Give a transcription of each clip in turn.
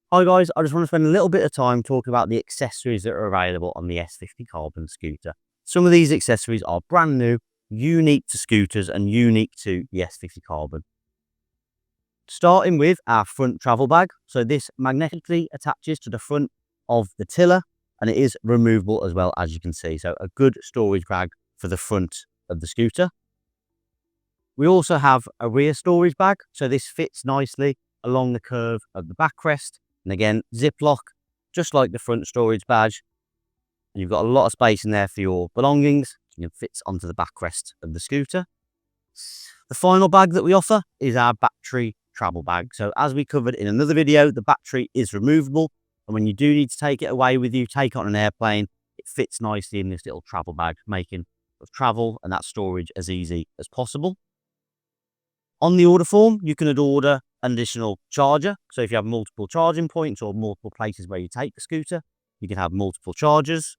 Hi guys, I just want to spend a little bit of time talking about the accessories that are available on the S50 Carbon scooter. Some of these accessories are brand new, unique to scooters and unique to the S50 Carbon. Starting with our front travel bag. So this magnetically attaches to the front of the tiller and it is removable as well, as you can see. So a good storage bag for the front of the scooter. We also have a rear storage bag. So this fits nicely along the curve of the backrest. And again, Ziploc, just like the front storage badge. And you've got a lot of space in there for your belongings. It fits onto the backrest of the scooter. The final bag that we offer is our battery travel bag. So as we covered in another video, the battery is removable. And when you do need to take it away with you, take it on an airplane, it fits nicely in this little travel bag, making travel and that storage as easy as possible. On the order form, you can order an additional charger. So if you have multiple charging points or multiple places where you take the scooter, you can have multiple chargers.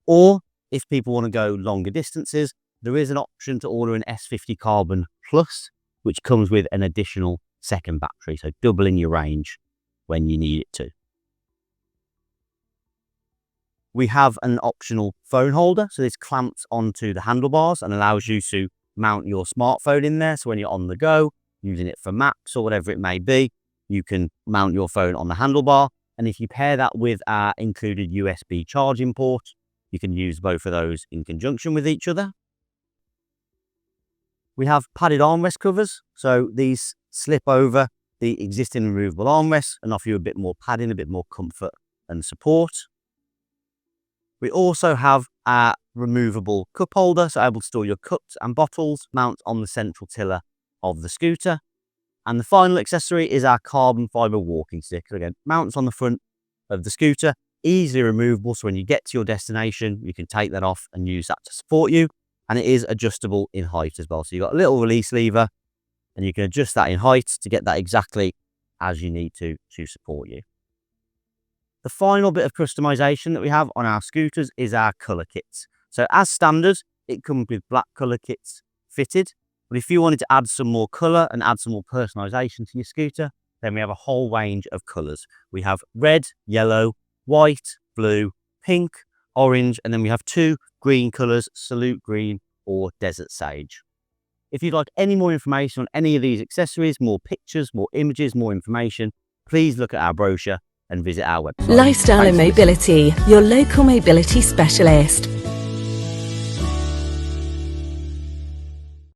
Or if people want to go longer distances, there is an option to order an S50 Carbon Plus, which comes with an additional second battery, so doubling your range when you need it to. We have an optional phone holder. So this clamps onto the handlebars and allows you to mount your smartphone in there. So when you're on the go, using it for maps or whatever it may be, you can mount your phone on the handlebar. And if you pair that with our included USB charging port, you can use both of those in conjunction with each other. We have padded armrest covers. So these slip over the existing removable armrests and offer you a bit more padding, a bit more comfort and support. We also have our removable cup holder, so able to store your cups and bottles, mount on the central tiller of the scooter. And the final accessory is our carbon fibre walking stick. So again, mounts on the front of the scooter, easily removable. So when you get to your destination, you can take that off and use that to support you. And it is adjustable in height as well. So you've got a little release lever and you can adjust that in height to get that exactly as you need to support you. The final bit of customization that we have on our scooters is our colour kits. So as standard, it comes with black colour kits fitted. But if you wanted to add some more colour and add some more personalisation to your scooter, then we have a whole range of colours. We have red, yellow, white, blue, pink, orange, and then we have two green colours, Salute Green or Desert Sage. If you'd like any more information on any of these accessories, more pictures, more images, more information, please look at our brochure and visit our website. Lifestyle and Mobility, your local mobility specialist.